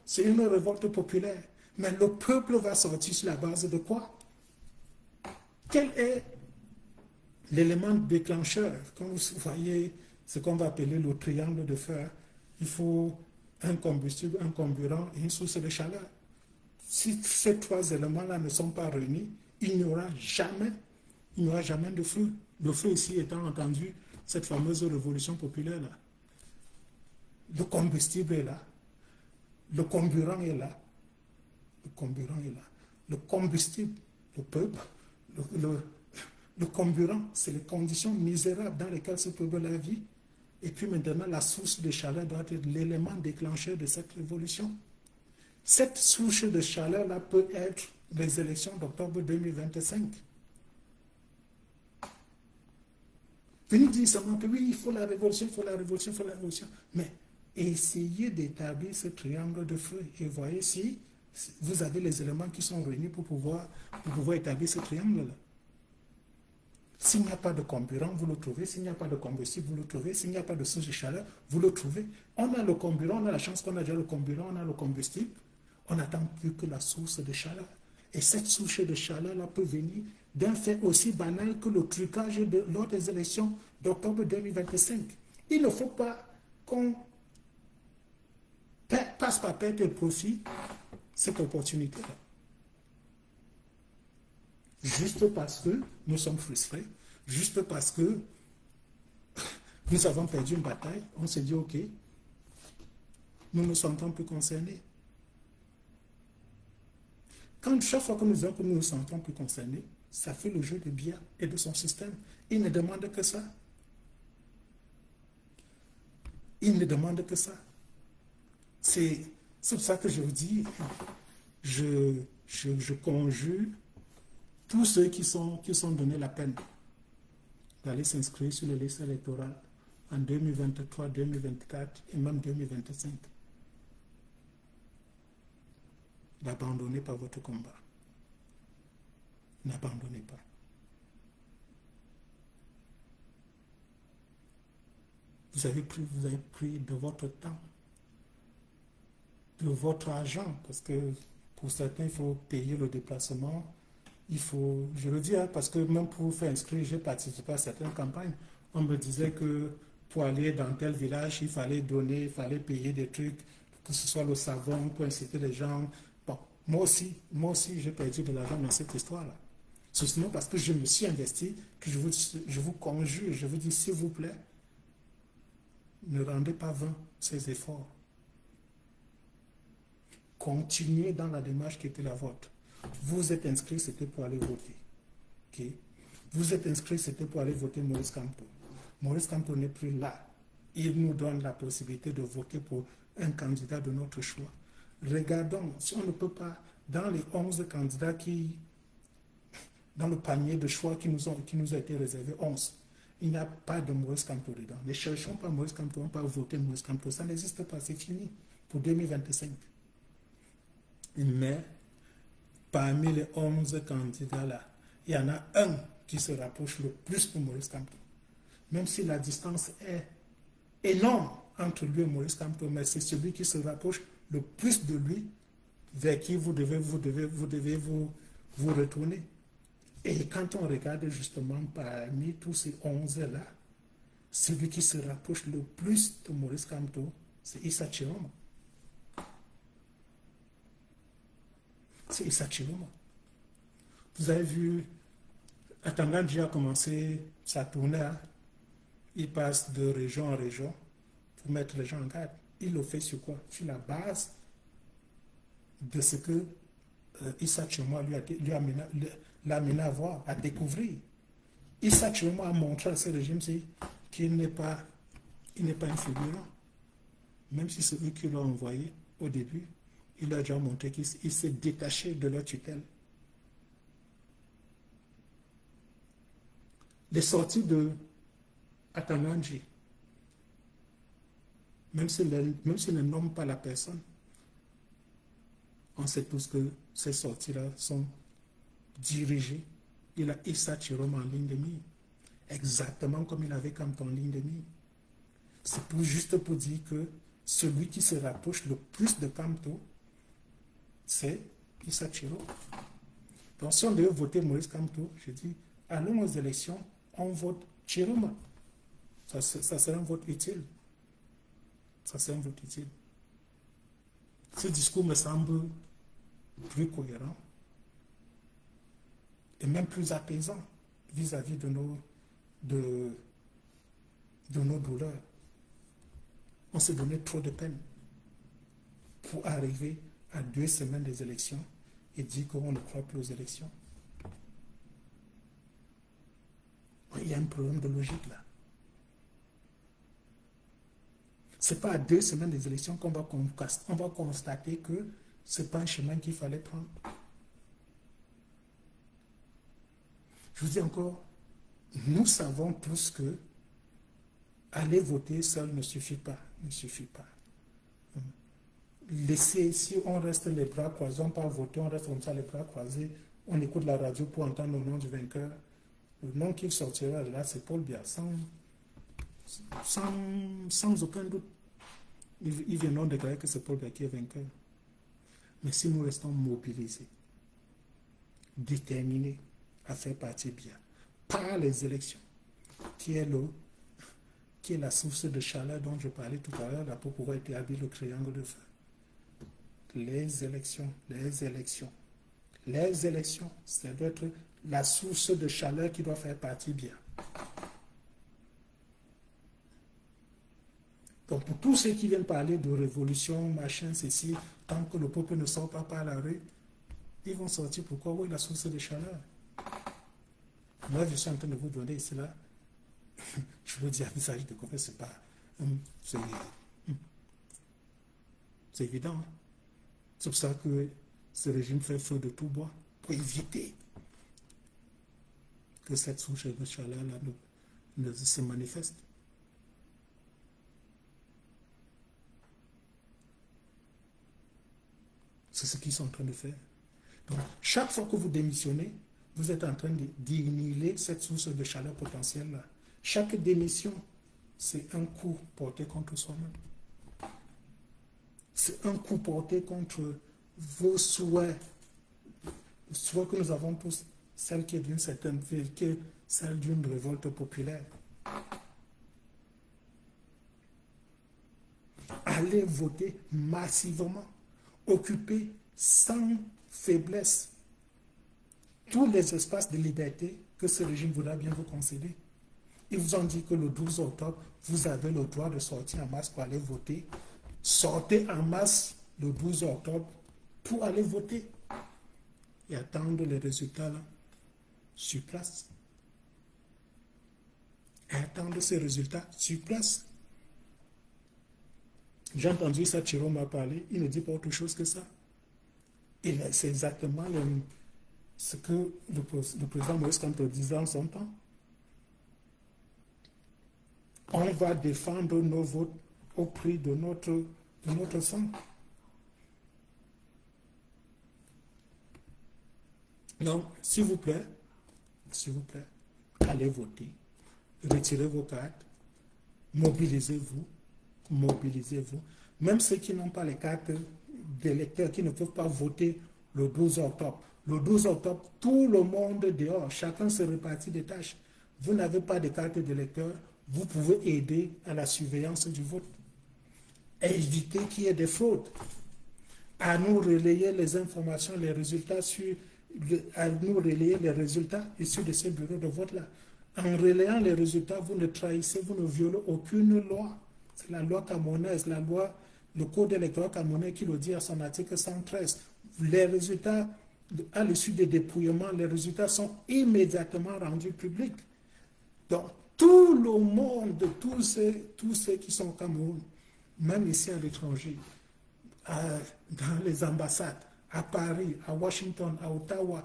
c'est une révolte populaire. Mais le peuple va sortir sur la base de quoi? Quel est l'élément déclencheur? Quand vous voyez ce qu'on va appeler le triangle de fer, il faut un combustible, un carburant et une source de chaleur. Si ces trois éléments-là ne sont pas réunis, il n'y aura jamais de feu. Le feu ici étant entendu, cette fameuse révolution populaire-là. Le combustible est là. Le carburant est là. Le combustible, le peuple, le carburant, c'est les conditions misérables dans lesquelles ce peuple a vie. Et puis maintenant, la source de chaleur doit être l'élément déclencheur de cette révolution. Cette source de chaleur-là peut être les élections d'octobre 2025. Venez dire seulement que oui, il faut la révolution, Mais essayez d'établir ce triangle de feu et voyez si vous avez les éléments qui sont réunis pour pouvoir établir ce triangle-là. S'il n'y a pas de carburant, vous le trouvez. S'il n'y a pas de combustible, vous le trouvez. S'il n'y a pas de source de chaleur, vous le trouvez. On a le carburant, on a la chance qu'on a déjà le carburant, on a le combustible. On n'attend plus que la source de chaleur. Et cette source de chaleur-là peut venir d'un fait aussi banal que le trucage lors des élections d'octobre 2025. Il ne faut pas qu'on passe par perte et profit cette opportunité-là. Juste parce que nous sommes frustrés, juste parce que nous avons perdu une bataille, on s'est dit, ok, nous ne sommes plus concernés. Chaque fois que nous nous sentons plus concernés, ça fait le jeu de Biya et de son système. Il ne demande que ça. C'est pour ça que je vous dis, je conjure tous ceux qui sont donnés la peine d'aller s'inscrire sur les listes électorales en 2023, 2024 et même 2025. N'abandonnez pas votre combat. N'abandonnez pas. Vous avez pris de votre temps, de votre argent, parce que pour certains, il faut payer le déplacement. Il faut, je le dis, parce que même pour faire inscrire, j'ai participé à certaines campagnes. On me disait que pour aller dans tel village, il fallait donner, il fallait payer des trucs, que ce soit le savon, pour inciter les gens. Bon, moi aussi, j'ai perdu de l'argent dans cette histoire-là. C'est seulement parce que je me suis investi que je vous conjure, je vous dis, s'il vous plaît, ne rendez pas vain ces efforts. Continuez dans la démarche qui était la vôtre. Vous êtes inscrit, c'était pour aller voter. Okay? Vous êtes inscrit, c'était pour aller voter Maurice Kamto. Maurice Kamto n'est plus là. Il nous donne la possibilité de voter pour un candidat de notre choix. Regardons, si on ne peut pas, dans les 11 candidats dans le panier de choix qui nous a été réservé, 11, il n'y a pas de Maurice Kamto dedans. Ne cherchons pas Maurice Kamto, on ne peut pas voter Maurice Kamto. Ça n'existe pas, c'est fini pour 2025. Mais parmi les 11 candidats-là, il y en a un qui se rapproche le plus pour Maurice Kamto. Même si la distance est énorme entre lui et Maurice Kamto, mais c'est celui qui se rapproche le plus de lui, vers qui vous devez vous retournez. Et quand on regarde justement parmi tous ces 11-là, celui qui se rapproche le plus de Maurice Kamto, c'est Issa Chiroma. C'est Issa Chiroma. Vous avez vu, Atangandji a commencé sa tournée, hein? Il passe de région en région pour mettre les gens en garde. Il le fait sur quoi? Sur la base de ce que Issa Chiroma l'a amené à voir, à découvrir. Issa Chiroma a montré à ce régime-ci qu'il n'est pas un figurant. Même si c'est eux qui l'ont envoyé au début, il a déjà montré qu'il s'est détaché de leur tutelle. Les sorties de Atangandji, même s'il ne nomme pas la personne, on sait tous que ces sorties-là sont dirigées. Il a Issa Chiroma en ligne de mire, exactement comme il avait Kamto en ligne de mire. C'est juste pour dire que celui qui se rapproche le plus de Kamto, c'est Issa Chiroma. Donc si on devait voter Maurice Kamto, je dis, allons aux élections, on vote Chiroma. Ça serait un vote utile. Ça serait un vote utile. Ce discours me semble plus cohérent et même plus apaisant vis-à-vis de nos douleurs. On s'est donné trop de peine pour arriver à 2 semaines des élections et dire qu'on ne croit plus aux élections. Il y a un problème de logique là. Ce n'est pas à 2 semaines des élections qu'on va constater que ce n'est pas un chemin qu'il fallait prendre. Je vous dis encore, nous savons tous que aller voter seul ne suffit pas. Ne suffit pas. Laisser, si on reste les bras croisés, on part voter, on reste comme ça les bras croisés, on écoute la radio pour entendre le nom du vainqueur. Le nom qui sortira de là, c'est Paul Biya, sans aucun doute. Ils viendront déclarer que c'est Paul Biya qui est vainqueur. Mais si nous restons mobilisés, déterminés à faire partie Biya, par les élections, qui est la source de chaleur dont je parlais tout à l'heure, là, pour pouvoir établir le triangle de feu. Les élections, ça doit être la source de chaleur qui doit faire partie Biya. Donc pour tous ceux qui viennent parler de révolution, machin, ceci, tant que le peuple ne sort pas par la rue, ils vont sortir pourquoi? Oui, la source de chaleur. Moi, je suis en train de vous donner cela. Je veux dire, il s'agit de quoi? C'est pas... C'est évident. Hein? C'est pour ça que ce régime fait feu de tout bois pour éviter que cette source de chaleur-là ne se manifeste. C'est ce qu'ils sont en train de faire. Donc, chaque fois que vous démissionnez, vous êtes en train d'inhiber cette source de chaleur potentielle-là. Chaque démission, c'est un coup porté contre soi-même. C'est un coup porté contre vos souhaits. Le souhait que nous avons tous, celle qui est d'une certaine ville, qui est celle d'une révolte populaire. Allez voter massivement. Occupez sans faiblesse tous les espaces de liberté que ce régime voudra bien vous concéder. Ils vous ont dit que le 12 octobre, vous avez le droit de sortir en masse pour aller voter. Sortez en masse le 12 octobre pour aller voter et attendre les résultats là, sur place. Et attendre ces résultats sur place. J'ai entendu ça, Chiroma parler, il ne dit pas autre chose que ça. Et c'est exactement ce que le président Maurice Kamto disait en son temps. On va défendre nos votes au prix de notre sang. Donc, s'il vous plaît, allez voter, retirez vos cartes, mobilisez-vous. Même ceux qui n'ont pas les cartes d'électeurs, qui ne peuvent pas voter le 12 octobre, Le 12 octobre, tout le monde dehors, chacun se répartit des tâches. Vous n'avez pas de carte d'électeur, vous pouvez aider à la surveillance du vote. Éviter qu'il y ait des fraudes. À nous relayer les informations, les résultats à nous relayer les résultats issus de ces bureaux de vote-là. En relayant les résultats, vous ne trahissez, vous ne violez aucune loi. C'est la loi camerounaise, le code électoral camerounais qui le dit à son article 113. Les résultats, à l'issue des dépouillements, les résultats sont immédiatement rendus publics. Donc, tout le monde, tous ceux qui sont au Cameroun, même ici à l'étranger, dans les ambassades, à Paris, à Washington, à Ottawa,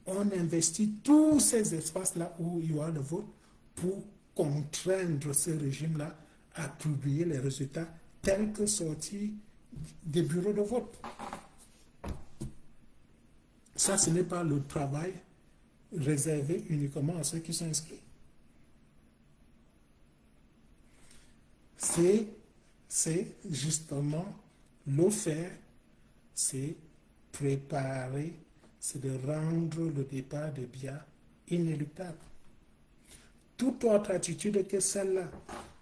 on investit tous ces espaces-là où il y aura le vote pour contraindre ce régime-là à publier les résultats tels que sortis des bureaux de vote. Ça, ce n'est pas le travail réservé uniquement à ceux qui sont inscrits. C'est justement le faire, c'est préparer, c'est de rendre le départ de Biya inéluctable. Toute autre attitude que celle-là,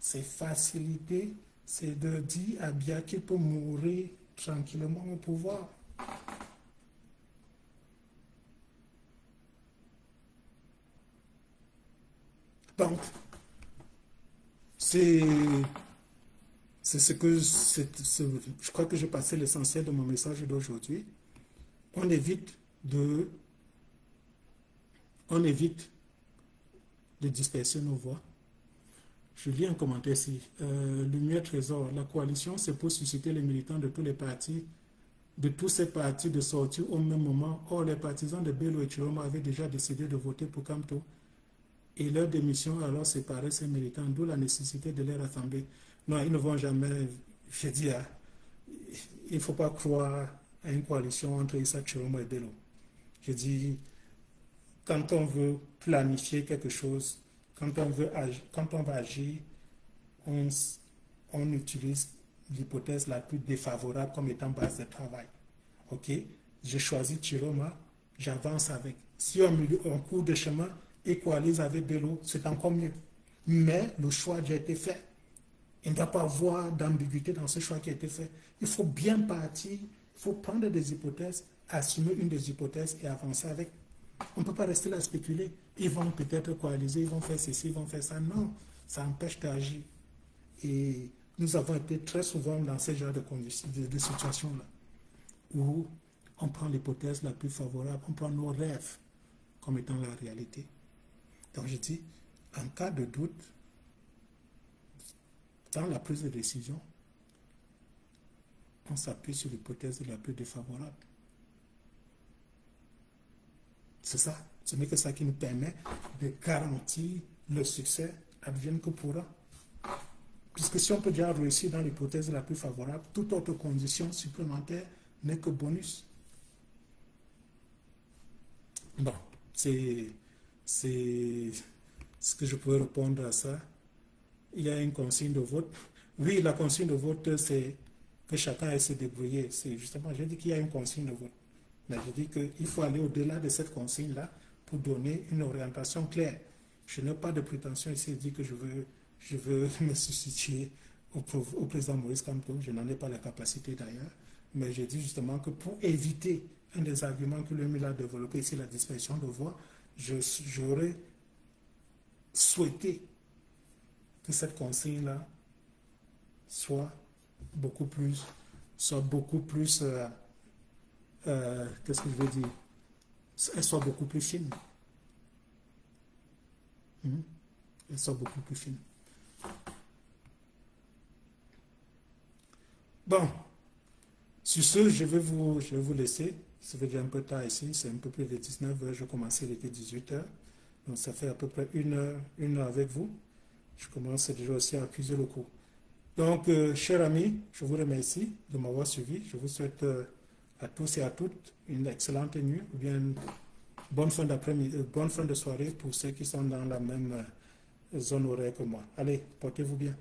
c'est faciliter, c'est de dire à Biya qu'il peut mourir tranquillement au pouvoir. Donc, c'est ce que je crois que j'ai passé l'essentiel de mon message d'aujourd'hui. On évite de disperser nos voix. Je lis un commentaire ici. Lumière Trésor, la coalition, c'est pour susciter les militants de tous les partis, de tous ces partis de sortir au même moment. Or, les partisans de Bello et Chiroma avaient déjà décidé de voter pour Kamto. Et leur démission a alors séparé ces militants, d'où la nécessité de les rassembler. Non, ils ne vont jamais, je dis, il ne faut pas croire à une coalition entre Issa Chiroma et Bello. Je dis, quand on veut planifier quelque chose, quand on va agir, on utilise l'hypothèse la plus défavorable comme étant base de travail. Ok, j'ai choisi Chiroma, j'avance avec. Si en cours de chemin, équalise avec Bello, c'est encore mieux. Mais le choix a déjà été fait. Il ne doit pas avoir d'ambiguïté dans ce choix qui a été fait. Il faut bien partir, il faut prendre des hypothèses, assumer une des hypothèses et avancer avec. On ne peut pas rester là à spéculer. Ils vont peut-être coaliser, ils vont faire ceci, ils vont faire ça. Non, ça empêche d'agir. Et nous avons été très souvent dans ce genre de situations-là, où on prend l'hypothèse la plus favorable, on prend nos rêves comme étant la réalité. Donc je dis, en cas de doute, dans la prise de décision, on s'appuie sur l'hypothèse la plus défavorable. C'est ça. Ce n'est que ça qui nous permet de garantir le succès, advienne que pourra. Puisque si on peut déjà réussir dans l'hypothèse la plus favorable, toute autre condition supplémentaire n'est que bonus. Bon, c'est ce que je pourrais répondre à ça. Il y a une consigne de vote. Oui, la consigne de vote, c'est que chacun ait se débrouiller. C'est justement, j'ai dit qu'il y a une consigne de vote. Mais je dis qu'il faut aller au-delà de cette consigne-là pour donner une orientation claire. Je n'ai pas de prétention ici de dire que je veux me substituer au président Maurice Kamto. Je n'en ai pas la capacité d'ailleurs. Mais je dis justement que pour éviter un des arguments que lui a développé ici, la dispersion de voix, j'aurais souhaité que cette consigne-là soit beaucoup plus, qu'est-ce que je veux dire, elle soit beaucoup plus fine. Elle soit beaucoup plus fine. Bon, sur ce, je vais vous laisser. Ça fait déjà un peu tard ici, c'est un peu plus de 19h, je commençais, il était 18h. Donc ça fait à peu près une heure avec vous. Je commence déjà aussi à accuser le coup. Donc, chers amis, je vous remercie de m'avoir suivi. Je vous souhaite à tous et à toutes une excellente nuit ou bien une bonne fin d'après-midi, bonne fin de soirée pour ceux qui sont dans la même zone horaire que moi. Allez, portez-vous bien.